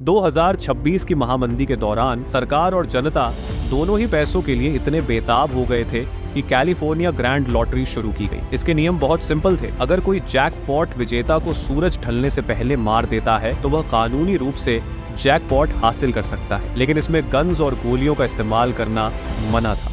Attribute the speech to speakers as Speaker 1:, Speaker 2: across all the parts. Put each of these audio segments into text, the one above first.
Speaker 1: 2026 की महामंदी के दौरान सरकार और जनता दोनों ही पैसों के लिए इतने बेताब हो गए थे कि कैलिफोर्निया ग्रैंड लॉटरी शुरू की गई। इसके नियम बहुत सिंपल थे। अगर कोई जैकपॉट विजेता को सूरज ढलने से पहले मार देता है तो वह कानूनी रूप से जैकपॉट हासिल कर सकता है, लेकिन इसमें गन्स और गोलियों का इस्तेमाल करना मना था।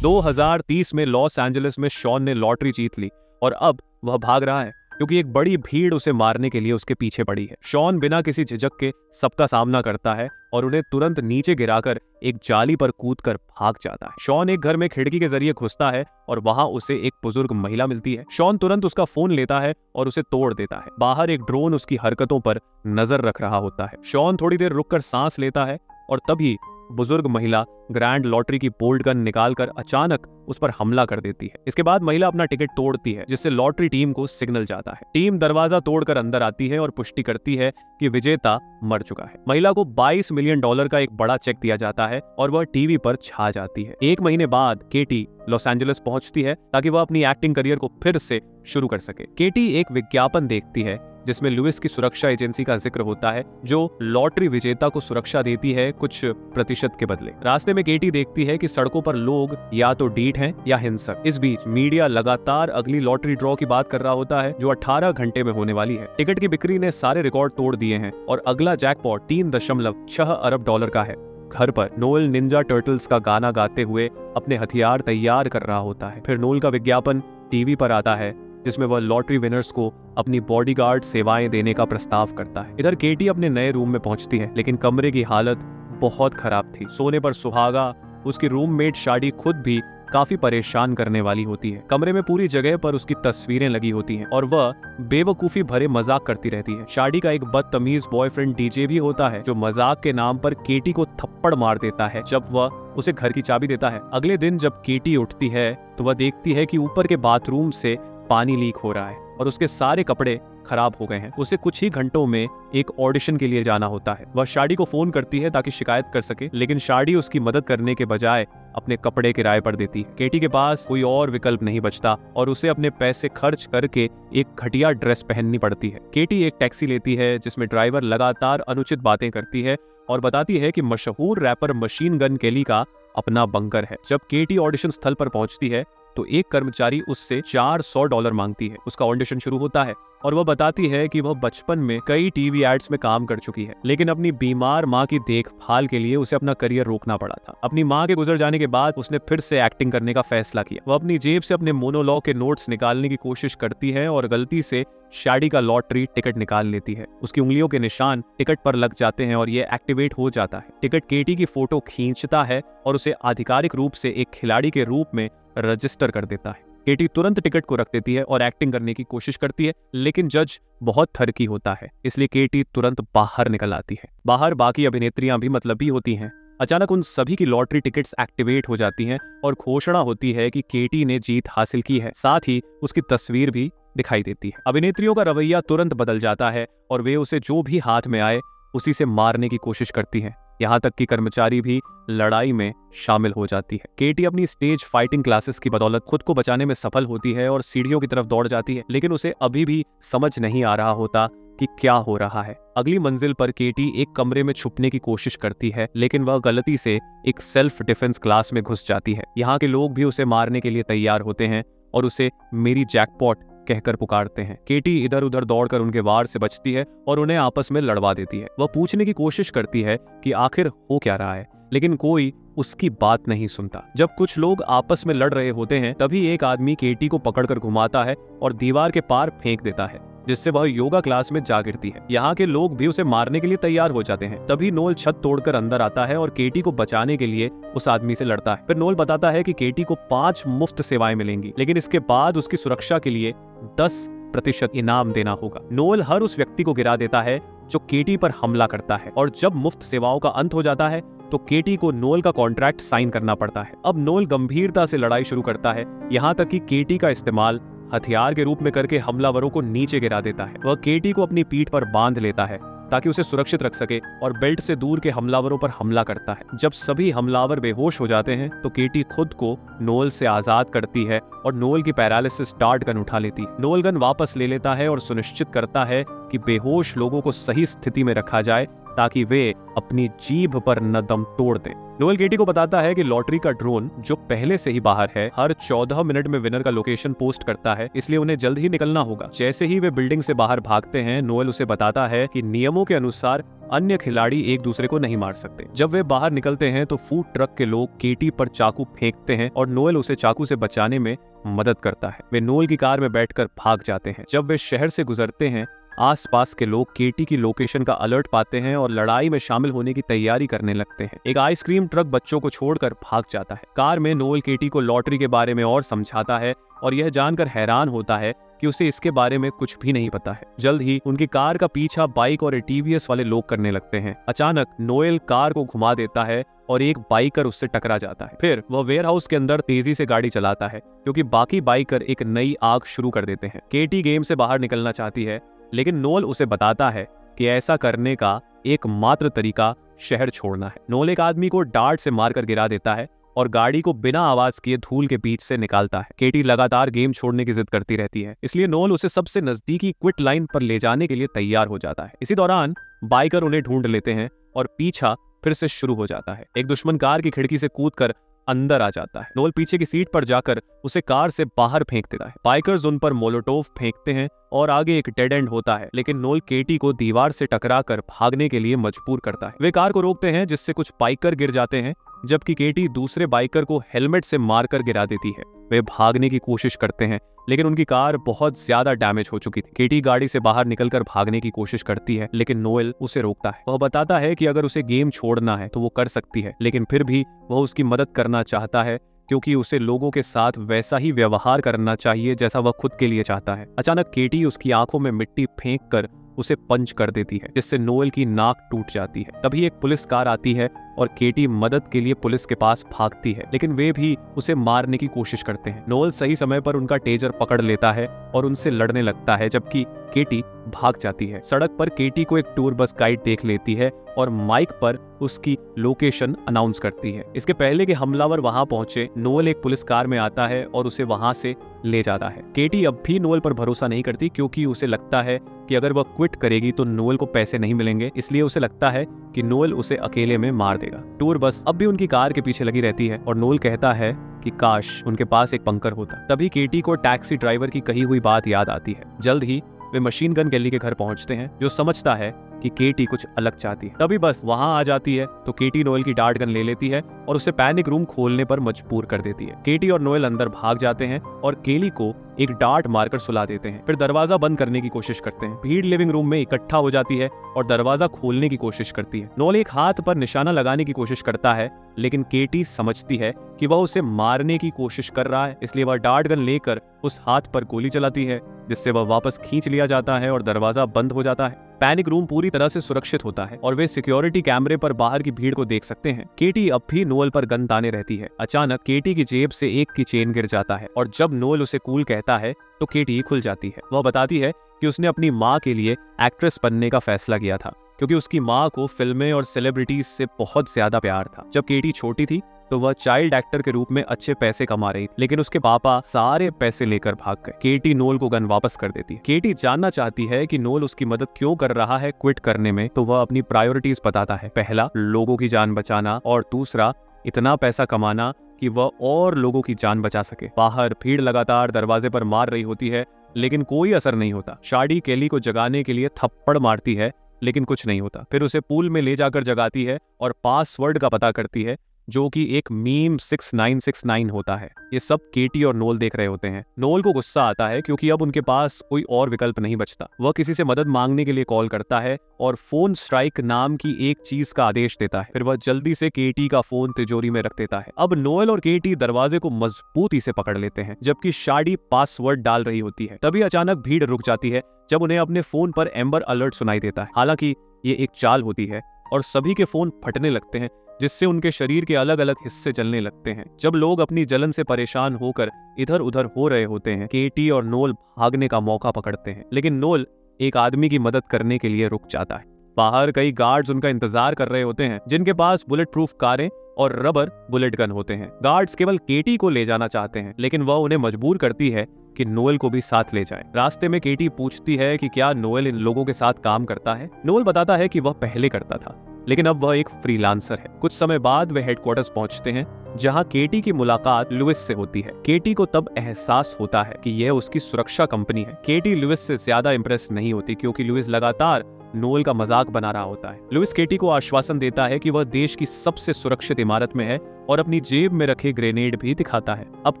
Speaker 1: 2030 में लॉस एंजलिस में शॉन ने लॉटरी जीत ली और अब वह भाग रहा है क्योंकि एक बड़ी भीड़ उसे मारने के लिए उसके पीछे पड़ी है। शॉन बिना किसी झिझक के सबका सामना करता है और उन्हें तुरंत नीचे गिराकर एक जाली पर कूदकर भाग जाता है। शॉन एक घर में खिड़की के जरिए घुसता है और वहां उसे एक बुजुर्ग महिला मिलती है। शॉन तुरंत उसका फोन लेता है और उसे तोड़ देता है। बाहर एक ड्रोन उसकी हरकतों पर नजर रख रहा होता है। शॉन थोड़ी देर रुककर सांस लेता है और तभी बुजुर्ग महिला ग्रैंड लॉटरी की बोल्ट गन निकालकर अचानक उस पर हमला कर देती है। इसके बाद महिला अपना टिकट तोड़ती है, जिससे लॉटरी टीम को सिग्नल जाता है। टीम दरवाजा तोड़कर अंदर आती है और पुष्टि करती है कि विजेता मर चुका है। महिला को $22 मिलियन का एक बड़ा चेक दिया जाता है और वह टीवी पर छा जाती है। एक महीने बाद केटी लॉस एंजलिस पहुंचती है ताकि वह अपनी एक्टिंग करियर को फिर से शुरू कर सके। केटी एक विज्ञापन देखती है जिसमें लुइस की सुरक्षा एजेंसी का जिक्र होता है, जो लॉटरी विजेता को सुरक्षा देती है कुछ प्रतिशत के बदले। रास्ते में केटी देखती है कि सड़कों पर लोग या तो डीठ हैं या हिंसक। इस बीच मीडिया लगातार अगली लॉटरी ड्रॉ की बात कर रहा होता है जो 18 घंटे में होने वाली है। टिकट की बिक्री ने सारे रिकॉर्ड तोड़ दिए हैं और अगला जैकपॉट $3.6 अरब का है। घर पर नोएल निंजा टर्टल्स का गाना गाते हुए अपने हथियार तैयार कर रहा होता है। फिर नोएल का विज्ञापन टीवी पर आता है जिसमें वह लॉटरी विनर्स को अपनी बॉडीगार्ड सेवाएं देने का प्रस्ताव करता है। इधर केटी अपने नए रूम में पहुंचती है, लेकिन कमरे की हालत बहुत खराब थी। सोने पर सुहागा, उसकी रूममेट शाडी खुद भी काफी परेशान करने वाली होती है। कमरे में पूरी जगह पर उसकी तस्वीरें लगी होती हैं और वह बेवकूफी भरे मजाक करती रहती है। शाडी का एक बदतमीज बॉयफ्रेंड डीजे भी होता है जो मजाक के नाम पर केटी को थप्पड़ मार देता है जब वह उसे घर की चाबी देता है। अगले दिन जब केटी उठती है तो वह देखती है कि ऊपर के बाथरूम से पानी लीक हो रहा है और उसके सारे कपड़े खराब हो गए हैं। उसे कुछ ही घंटों में एक ऑडिशन के लिए जाना होता है। वह शाडी को फोन करती है ताकि शिकायत कर सके, लेकिन शाडी उसकी मदद करने के बजाय अपने कपड़े किराए पर देती है। केटी के पास कोई और विकल्प नहीं बचता और उसे अपने पैसे खर्च करके एक घटिया ड्रेस पहननी पड़ती है। केटी एक टैक्सी लेती है जिसमें ड्राइवर लगातार अनुचित बातें करती है और बताती है कि मशहूर रैपर मशीन गन केली का अपना बंकर है। जब केटी ऑडिशन स्थल पर पहुंचती है तो एक कर्मचारी उससे $400 मांगती है। उसका ऑडिशन शुरू होता है और वह बताती है कि वह बचपन में कई टीवी एड्स में काम कर चुकी है, लेकिन अपनी बीमार माँ की देखभाल के लिए उसे अपना करियर रोकना पड़ा था। अपनी माँ के गुजर जाने के बाद उसने फिर से एक्टिंग करने का फैसला किया। वह अपनी जेब से अपने मोनोलॉग के नोट्स निकालने की कोशिश करती है और गलती से शाडी का लॉटरी टिकट निकाल लेती है। उसकी उंगलियों के निशान टिकट पर लग जाते हैं और ये एक्टिवेट हो जाता है। टिकट केटी की फोटो खींचता है और उसे आधिकारिक रूप से एक खिलाड़ी के रूप में रजिस्टर कर देता है। केटी तुरंत टिकट को रख देती है और एक्टिंग करने की कोशिश करती है, लेकिन जज बहुत थरकी होता है, इसलिए केटी तुरंत बाहर निकल आती है। बाहर बाकी अभिनेत्रियां भी मतलबी होती हैं। अचानक उन सभी की लॉटरी टिकट्स एक्टिवेट हो जाती हैं और घोषणा होती है कि केटी ने जीत हासिल की है। साथ ही उसकी तस्वीर भी दिखाई देती है। अभिनेत्रियों का रवैया तुरंत बदल जाता है और वे उसे जो भी हाथ में आए उसी से मारने की कोशिश करती हैं। यहाँ तक कि कर्मचारी भी लड़ाई में शामिल हो जाती है। केटी अपनी स्टेज फाइटिंग क्लासेस की बदौलत खुद को बचाने में सफल होती है और सीढ़ियों की तरफ दौड़ जाती है, लेकिन उसे अभी भी समझ नहीं आ रहा होता कि क्या हो रहा है। अगली मंजिल पर केटी एक कमरे में छुपने की कोशिश करती है, लेकिन वह गलती से एक सेल्फ डिफेंस क्लास में घुस जाती है। यहाँ के लोग भी उसे मारने के लिए तैयार होते हैं और उसे मेरी जैकपॉट कहकर पुकारते हैं। केटी इधर उधर दौड़कर उनके वार से बचती है और उन्हें आपस में लड़वा देती है। वह पूछने की कोशिश करती है कि आखिर हो क्या रहा है, लेकिन कोई उसकी बात नहीं सुनता। जब कुछ लोग आपस में लड़ रहे होते हैं तभी एक आदमी केटी को पकड़कर घुमाता है और दीवार के पार फेंक देता है, जिससे वह योगा क्लास में जा गिरती है। यहाँ के लोग भी उसे मारने के लिए तैयार हो जाते हैं। तभी नोएल छत तोड़कर अंदर आता है और केटी को बचाने के लिए उस आदमी से लड़ता है। फिर नोएल बताता है कि केटी को 5 मुफ्त सेवाएं मिलेंगी, लेकिन इसके बाद उसकी सुरक्षा के लिए 10% इनाम देना होगा। नोएल हर उस व्यक्ति को गिरा देता है जो केटी पर हमला करता है और जब मुफ्त सेवाओं का अंत हो जाता है तो केटी को नोएल का कॉन्ट्रैक्ट साइन करना पड़ता है। अब नोएल गंभीरता से लड़ाई शुरू करता है, यहाँ तक कि केटी का इस्तेमाल हथियार के रूप में करके हमलावरों को नीचे गिरा देता है। वह केटी को अपनी पीठ पर बांध लेता है ताकि उसे सुरक्षित रख सके और बेल्ट से दूर के हमलावरों पर हमला करता है। जब सभी हमलावर बेहोश हो जाते हैं तो केटी खुद को नोएल से आजाद करती है और नोएल की पैरालिसिस डार्ट गन उठा लेती है। नोएल गन वापस ले लेता है और सुनिश्चित करता है कि बेहोश लोगों को सही स्थिति में रखा जाए ताकि वे अपनी जीभ पर न दम तोड़ दें। नोएल केटी को बताता है कि लॉटरी का ड्रोन जो पहले से ही बाहर है हर 14 मिनट में विनर का लोकेशन पोस्ट करता है, इसलिए उन्हें जल्द ही निकलना होगा। जैसे ही वे बिल्डिंग से बाहर भागते हैं, नोएल उसे बताता है कि नियमों के अनुसार अन्य खिलाड़ी एक दूसरे को नहीं मार सकते। जब वे बाहर निकलते हैं तो फूड ट्रक के लोग केटी पर चाकू फेंकते हैं और नोएल उसे चाकू से बचाने में मदद करता है। वे नोएल की कार में बैठकर भाग जाते हैं। जब वे शहर से गुजरते हैं, आसपास के लोग केटी की लोकेशन का अलर्ट पाते हैं और लड़ाई में शामिल होने की तैयारी करने लगते हैं। एक आइसक्रीम ट्रक बच्चों को छोड़कर भाग जाता है। कार में नोएल केटी को लॉटरी के बारे में और समझाता है और यह जानकर हैरान होता है कि उसे इसके बारे में कुछ भी नहीं पता है। जल्द ही उनकी कार का पीछा बाइक और टीवीएस वाले लोग करने लगते हैं। अचानक नोएल कार को घुमा देता है और एक बाइकर उससे टकरा जाता है। फिर वह वेयरहाउस के अंदर तेजी से गाड़ी चलाता है क्योंकि बाकी बाइकर एक नई आग शुरू कर देते हैं। केटी गेम से बाहर निकलना चाहती है, लेकिन नोएल उसे बताता है कि ऐसा करने का एकमात्र तरीका शहर छोड़ना है। नोएल एक आदमी को डार्ट से मारकर गिरा देता है और गाड़ी को बिना आवाज किए धूल के बीच से निकालता है। केटी लगातार गेम छोड़ने की जिद करती रहती है, इसलिए नोएल उसे सबसे नजदीकी क्विट लाइन पर ले जाने के लिए तैयार हो जाता है। इसी दौरान बाइकर उन्हें ढूंढ लेते हैं और पीछा फिर से शुरू हो जाता है। एक दुश्मन कार की खिड़की से कूदकर अंदर आ जाता है। नोएल पीछे की सीट पर जाकर उसे कार से बाहर फेंक देता है। बाइकर्स उन पर मोलोटोव फेंकते हैं और आगे एक डेड एंड होता है, लेकिन नोएल केटी को दीवार से टकराकर भागने के लिए मजबूर करता है। वे कार को रोकते हैं, जिससे कुछ बाइकर गिर जाते हैं, जबकि केटी दूसरे बाइकर को हेलमेट से मारकर गिरा देती है। वे भागने की कोशिश करते हैं, लेकिन उनकी कार बहुत ज्यादा डैमेज हो चुकी थी। केटी गाड़ी से बाहर निकलकर भागने की कोशिश करती है, लेकिन नोएल उसे रोकता है। वह बताता है कि अगर उसे गेम छोड़ना है तो वो कर सकती है, लेकिन फिर भी वह उसकी मदद करना चाहता है क्योंकि उसे लोगों के साथ वैसा ही व्यवहार करना चाहिए जैसा वह खुद के लिए चाहता है। अचानक केटी उसकी आंखों में मिट्टी फेंक कर उसे पंच कर देती है, जिससे नोएल की नाक टूट जाती है। तभी एक पुलिस कार आती है और केटी मदद के लिए पुलिस के पास भागती है, लेकिन वे भी उसे मारने की कोशिश करते हैं। नोएल सही समय पर उनका टेजर पकड़ लेता है और उनसे लड़ने लगता है, जबकि केटी भाग जाती है। सड़क पर केटी को एक टूर बस गाइड देख लेती है और माइक पर उसकी लोकेशन अनाउंस करती है। इसके पहले कि हमलावर वहां पहुंचे, नोएल एक पुलिस कार में आता है और उसे वहां से ले जाता है। केटी अब भी नोएल पर भरोसा नहीं करती क्योंकि उसे लगता है कि अगर वह क्विट करेगी तो नोएल को पैसे नहीं मिलेंगे, इसलिए उसे लगता है कि नोएल उसे अकेले में मार देगा। टूर बस अब भी उनकी कार के पीछे लगी रहती है और नोएल कहता है कि काश उनके पास एक बंकर होता। तभी केटी को टैक्सी ड्राइवर की कही हुई बात याद आती है। जल्द ही वे मशीन गन केली के घर पहुंचते हैं, जो समझता है कि केटी कुछ अलग चाहती है। तभी बस वहां आ जाती है तो केटी नोएल की डार्ट गन ले लेती है और उसे पैनिक रूम खोलने पर मजबूर कर देती है। केटी और नोएल अंदर भाग जाते हैं और केली को एक डार्ट मारकर सुला देते हैं। फिर दरवाजा बंद करने की कोशिश करते हैं। भीड़ लिविंग रूम में इकट्ठा हो जाती है और दरवाजा खोलने की कोशिश करती है। नोएल एक हाथ पर निशाना लगाने की कोशिश करता है, लेकिन केटी समझती है कि वह उसे मारने की कोशिश कर रहा है, इसलिए वह डार्ट गन लेकर उस हाथ पर गोली चलाती है, जिससे वह वापस खींच लिया जाता है और दरवाजा बंद हो जाता है। पैनिक रूम पूरी तरह से सुरक्षित होता है और वे सिक्योरिटी कैमरे पर बाहर की भीड़ को देख सकते हैं। केटी अब भी नोएल पर गन ताने रहती है। अचानक केटी की जेब से एक की चेन गिर जाता है और जब नोएल उसे कूल कहता है तो केटी खुल जाती है। वह बताती है कि उसने अपनी माँ के लिए एक्ट्रेस बनने का फैसला किया था क्योंकि उसकी माँ को फिल्में और सेलिब्रिटीज से बहुत ज्यादा प्यार था। जब केटी छोटी थी तो वह चाइल्ड एक्टर के रूप में अच्छे पैसे कमा रही थी, लेकिन उसके पापा सारे पैसे लेकर भाग गए। केटी नोएल को गन वापस कर देती है। केटी जानना चाहती है कि नोएल उसकी मदद क्यों कर रहा है क्विट करने में, तो वह अपनी प्रायोरिटीज बताता है। पहला, लोगों की जान बचाना, और दूसरा, इतना पैसा कमाना कि वह और लोगों की जान बचा सके। बाहर भीड़ लगातार दरवाजे पर मार रही होती है, लेकिन कोई असर नहीं होता। शाडी केली को जगाने के लिए थप्पड़ मारती है, लेकिन कुछ नहीं होता। फिर उसे पूल में ले जाकर जगाती है और पासवर्ड का पता करती है, जो कि एक मीम 6969 होता है। ये सब केटी और नोएल देख रहे होते हैं। नोएल को गुस्सा आता है क्योंकि अब उनके पास कोई और विकल्प नहीं बचता। वह किसी से मदद मांगने के लिए कॉल करता है और फोन स्ट्राइक नाम की एक चीज का आदेश देता है। फिर वह जल्दी से केटी का फोन तिजोरी में रख देता है। अब नोएल और केटी दरवाजे को मजबूती से पकड़ लेते हैं, जबकि शाडी पासवर्ड डाल रही होती है। तभी अचानक भीड़ रुक जाती है जब उन्हें अपने फोन पर एम्बर अलर्ट सुनाई देता है। हालांकि ये एक चाल होती है और सभी के फोन फटने लगते हैं, जिससे उनके शरीर के अलग अलग हिस्से जलने लगते हैं। जब लोग अपनी जलन से परेशान होकर इधर उधर हो रहे होते हैं, केटी और नोएल भागने का मौका पकड़ते हैं, लेकिन नोएल एक आदमी की मदद करने के लिए रुक जाता है। बाहर कई गार्ड्स उनका इंतजार कर रहे होते हैं, जिनके पास बुलेट प्रूफ कारें और रबर बुलेट गन होते हैं। गार्ड्स केवल केटी को ले जाना चाहते हैं, लेकिन वह उन्हें मजबूर करती है कि नोएल को भी साथ ले जाएं। रास्ते में केटी पूछती है कि क्या नोएल इन लोगों के साथ काम करता है। नोएल बताता है कि वह पहले करता था, लेकिन अब वह एक फ्रीलांसर है। कुछ समय बाद वे हेडक्वार्टर्स पहुंचते हैं, जहां केटी की मुलाकात लुइस से होती है। केटी को तब एहसास होता है कि यह उसकी सुरक्षा कंपनी है। केटी लुइस से ज्यादा इंप्रेस नहीं होती, क्योंकि लुइस लगातार नोएल का मजाक बना रहा होता है। लुइस केटी को आश्वासन देता है कि वह देश की सबसे सुरक्षित इमारत में है और अपनी जेब में रखे ग्रेनेड भी दिखाता है। अब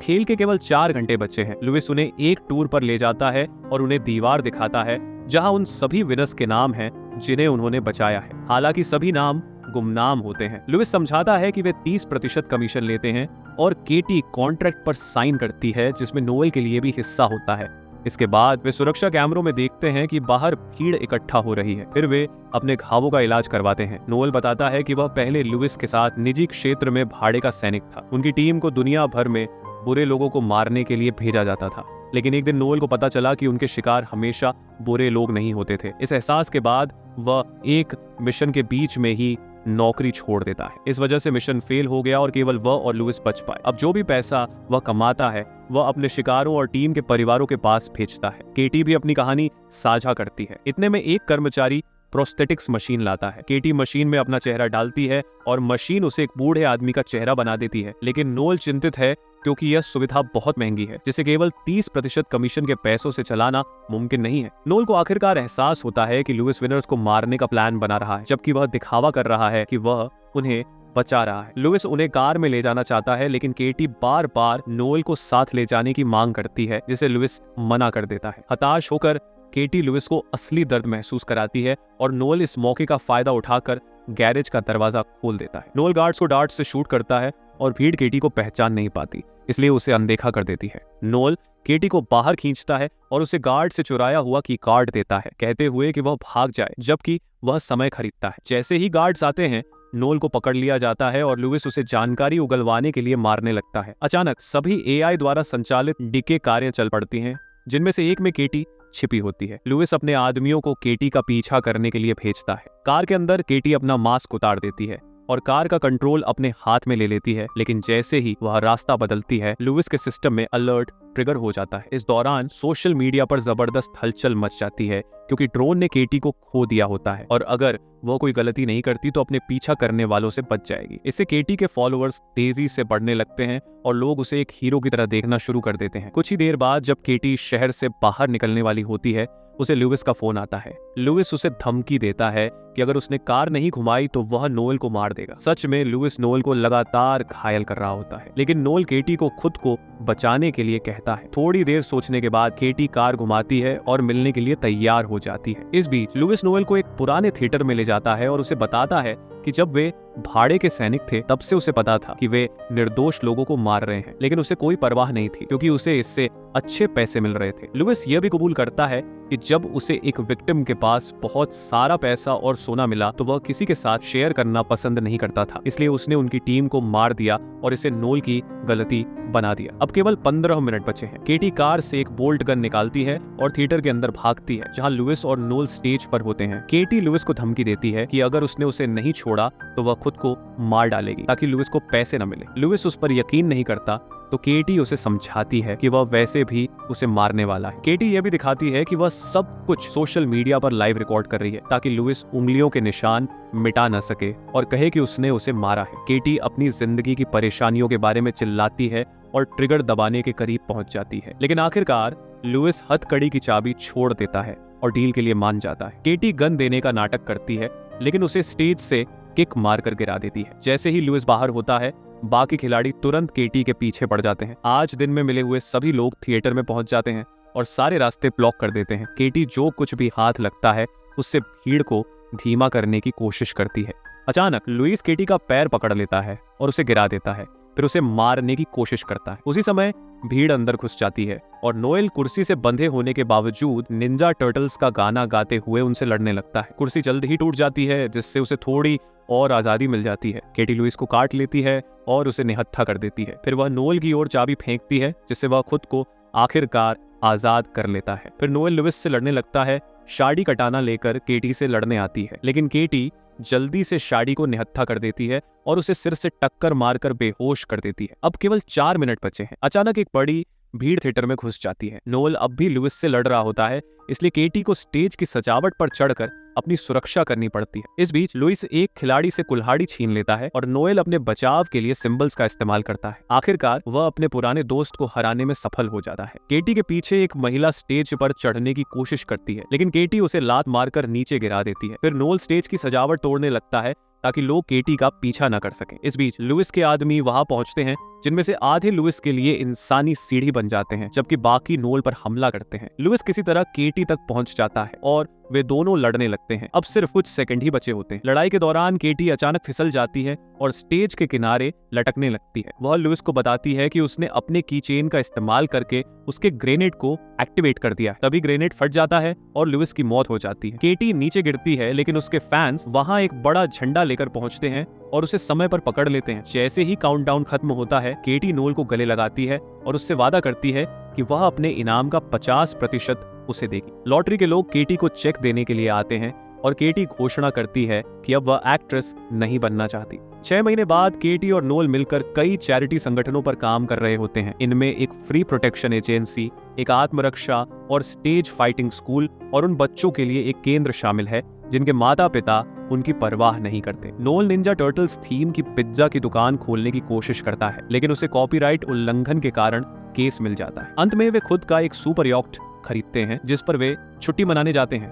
Speaker 1: खेल के केवल 4 घंटे बचे हैं। लुइस उन्हें एक टूर पर ले जाता है और उन्हें दीवार दिखाता है जहां उन सभी विनर्स के नाम हैं जिन्हें उन्होंने बचाया है। हालांकि सभी नाम गुमनाम होते हैं। लुइस समझाता है कि वे 30% कमीशन लेते हैं और केटी कॉन्ट्रैक्ट पर साइन करती है, जिसमें नोएल के लिए भी हिस्सा होता है। इसके बाद वे सुरक्षा कैमरों में देखते हैं कि बाहर भीड़ इकट्ठा हो रही है। फिर वे अपने घावों का इलाज करवाते हैं। नोएल बताता है कि वह पहले लुइस के साथ निजी क्षेत्र में भाड़े का सैनिक था। उनकी टीम को दुनिया भर में बुरे लोगों को मारने के लिए भेजा जाता था, लेकिन एक दिन नोएल को पता चला कि उनके शिकार हमेशा बुरे लोग नहीं होते थे। इस एहसास के बाद वह एक मिशन के बीच में ही नौकरी छोड़ देता है। इस वजह से मिशन फेल हो गया और केवल वह और लुइस बच पाए। अब जो भी पैसा वह कमाता है वह अपने शिकारों और टीम के परिवारों के पास भेजता है। केटी भी अपनी कहानी साझा करती है। इतने में एक कर्मचारी प्रोस्थेटिक्स मशीन लाता है। केटी मशीन में अपना चेहरा डालती है और मशीन उसे एक बूढ़े आदमी का चेहरा बना देती है, लेकिन नोएल चिंतित है क्योंकि यह सुविधा बहुत महंगी है, जिसे केवल 30% कमीशन के पैसों से चलाना मुमकिन नहीं है। नोएल को आखिरकार एहसास होता है कि लुइस विनर्स को मारने का प्लान बना रहा है, जबकि वह दिखावा कर रहा है कि वह उन्हें बचा रहा है। लुइस उन्हें कार में ले जाना चाहता है, लेकिन केटी बार बार नोएल को साथ ले जाने की मांग करती है, जिसे लुइस मना कर देता है। हताश होकर केटी लुइस को असली दर्द महसूस कराती है और नोएल इस मौके का फायदा उठाकर गैरेज का दरवाजा खोल देता है। नोएल गार्ड्स को डार्ट से शूट करता है और भीड़ केटी को पहचान नहीं पाती, इसलिए उसे अनदेखा कर देती है। नोएल केटी को बाहर खींचता है और उसे गार्ड से चुराया हुआ की कार्ड देता है, कहते हुए कि वह भाग जाए, जबकि वह समय खरीदता है। जैसे ही गार्ड्स आते हैं, नोएल को पकड़ लिया जाता है और लुइस उसे जानकारी उगलवाने के लिए मारने लगता है। अचानक सभी एआई द्वारा संचालित डीके कारें चल पड़ती हैं, जिनमें से एक में केटी छिपी होती है। लुइस अपने आदमियों को केटी का पीछा करने के लिए भेजता है। कार के अंदर केटी अपना मास्क उतार देती है और कार का कंट्रोल अपने हाथ में ले लेती है, लेकिन जैसे ही वह रास्ता बदलती है, लुइस के सिस्टम में अलर्ट ट्रिगर हो जाता है। इस दौरान सोशल मीडिया पर जबरदस्त हलचल मच जाती है, क्योंकि ड्रोन ने केटी को खो दिया होता है और अगर वह कोई गलती नहीं करती तो अपने पीछा करने वालों से बच जाएगी। इससे केटी के फॉलोअर्स तेजी से बढ़ने लगते हैं और लोग उसे एक हीरो की तरह देखना शुरू कर देते हैं। कुछ ही देर बाद जब केटी शहर से बाहर निकलने वाली होती है, उसे लुइस का फोन आता है। लुइस उसे धमकी देता है कि अगर उसने कार नहीं घुमाई तो वह नोएल को मार देगा। सच में लुइस नोएल को लगातार घायल कर रहा होता है, लेकिन नोएल केटी को खुद को बचाने के लिए कहता है। थोड़ी देर सोचने के बाद केटी कार घुमाती है और मिलने के लिए तैयार हो जाती है। इस बीच लुइस नोएल को एक पुराने थिएटर में ले जाता है और उसे बताता है कि जब वे भाड़े के सैनिक थे तब से उसे पता था कि वे निर्दोष लोगों को मार रहे हैं, लेकिन उसे कोई परवाह नहीं थी क्योंकि उसे इससे अच्छे पैसे मिल रहे थे। लुइस यह भी कबूल करता है कि जब उसे एक विक्टिम के पास बहुत सारा पैसा और सोना मिला तो वह किसी के साथ शेयर करना पसंद नहीं करता था, इसलिए उसने उनकी टीम को मार दिया और इसे नोएल की गलती बना दिया। अब केवल 15 मिनट बचे हैं। केटी कार से एक बोल्ट गन निकालती है और थिएटर के अंदर भागती है, जहां लुइस और नोएल स्टेज पर होते हैं। केटी लुइस को धमकी देती है कि अगर उसने उसे नहीं छोड़ा तो वह खुद को मार डालेगी ताकि लुइस को पैसे न मिले। लुइस उस पर यकीन नहीं करता तो केटी उसे समझाती है कि वह वैसे भी उसे मारने वाला है। केटी यह भी दिखाती है कि वह सब कुछ सोशल मीडिया पर लाइव रिकॉर्ड कर रही है ताकि लुइस उंगलियों के निशान मिटा न सके और कहे कि उसने उसे मारा है। केटी अपनी जिंदगी की परेशानियों के बारे में चिल्लाती है और ट्रिगर दबाने के करीब पहुंच जाती है, लेकिन आखिरकार लुइस हथकड़ी की चाबी छोड़ देता है और डील के लिए मान जाता है। केटी गन देने का नाटक करती है, लेकिन उसे स्टेज से किक मारकर गिरा देती है। जैसे ही लुइस बाहर होता है, बाकी खिलाड़ी तुरंत केटी के पीछे पड़ जाते हैं। आज दिन में मिले हुए सभी लोग थिएटर में पहुंच जाते हैं और सारे रास्ते ब्लॉक कर देते हैं। केटी जो कुछ भी हाथ लगता है उससे भीड़ को धीमा करने की कोशिश करती है। अचानक लुइस केटी का पैर पकड़ लेता है और उसे गिरा देता है, फिर उसे मारने की कोशिश करता है। उसी समय भीड़ अंदर घुस जाती है और नोएल कुर्सी से बंधे होने के बावजूद निंजा टर्टल्स का गाना गाते हुए उनसे लड़ने लगता है। कुर्सी जल्द ही टूट जाती है, जिससे उसे थोड़ी और आजादी मिल जाती है। केटी लुइस को काट लेती है और उसे निहत्था कर देती है। फिर वह नोएल की ओर चाबी फेंकती है, जिससे वह खुद को आखिरकार आजाद कर लेता है। फिर नोएल लुइस से लड़ने लगता है। शाडी कटाना लेकर केटी से लड़ने आती है, लेकिन केटी जल्दी से शाडी को निहत्था कर देती है और उसे सिर से टक्कर मारकर बेहोश कर देती है। अब केवल 4 मिनट बचे हैं। अचानक एक बड़ी भीड़ थिएटर में घुस जाती है। नोएल अब भी लुइस से लड़ रहा होता है, इसलिए केटी को स्टेज की सजावट पर चढ़कर अपनी सुरक्षा करनी पड़ती है। इस बीच लुइस एक खिलाड़ी से कुल्हाड़ी छीन लेता है और नोएल अपने बचाव के लिए सिंबल्स का इस्तेमाल करता है। आखिरकार वह अपने पुराने दोस्त को हराने में सफल हो जाता है। केटी के पीछे एक महिला स्टेज पर चढ़ने की कोशिश करती है, लेकिन केटी उसे लात मारकर नीचे गिरा देती है। फिर नोएल स्टेज की सजावट तोड़ने लगता है ताकि लोग केटी का पीछा न कर सकें। इस बीच लुइस के आदमी वहां पहुंचते हैं, जिनमें से आधे लुइस के लिए इंसानी सीढ़ी बन जाते हैं, जबकि बाकी नोएल पर हमला करते हैं। लुइस किसी तरह केटी तक पहुंच जाता है और वे दोनों लड़ने लगते हैं। अब सिर्फ कुछ सेकंड ही बचे होते हैं। लड़ाई के दौरान केटी अचानक फिसल जाती है और स्टेज के किनारे लटकने लगती है। वह लुइस को बताती है कि उसने अपने की चेन का इस्तेमाल करके उसके ग्रेनेड को एक्टिवेट कर दिया। तभी ग्रेनेड फट जाता है और लुइस की मौत हो जाती है। केटी नीचे गिरती है, लेकिन उसके फैंस वहां एक बड़ा झंडा लेकर पहुंचते हैं और उसे समय पर पकड़ लेते हैं। जैसे ही काउंटडाउन खत्म होता है, केटी नोएल को गले लगाती है और उससे वादा करती है कि वह अपने इनाम का 50% उसे देगी। लॉटरी के लोग केटी को चेक देने के लिए आते हैं और केटी घोषणा करती है कि अब वह एक्ट्रेस नहीं बनना चाहती। 6 महीने बाद केटी और नोएल मिलकर कई चैरिटी संगठनों पर काम कर रहे होते हैं। इनमें एक फ्री प्रोटेक्शन एजेंसी, एक आत्मरक्षा और स्टेज फाइटिंग स्कूल और उन बच्चों के लिए एक केंद्र शामिल है जिनके माता पिता उनकी परवाह नहीं करते। नोएल निंजा टर्टल्स थीम की पिज्जा की दुकान खोलने की कोशिश करता है, लेकिन उसे कॉपीराइट उल्लंघन के कारण केस मिल जाता है। अंत में वे खुद का एक सुपर यॉट खरीदते हैं, जिस पर वे छुट्टी मनाने जाते हैं।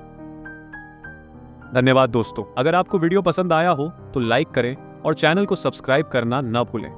Speaker 1: धन्यवाद दोस्तों। अगर आपको वीडियो पसंद आया हो तो लाइक करें और चैनल को सब्सक्राइब करना न भूलें।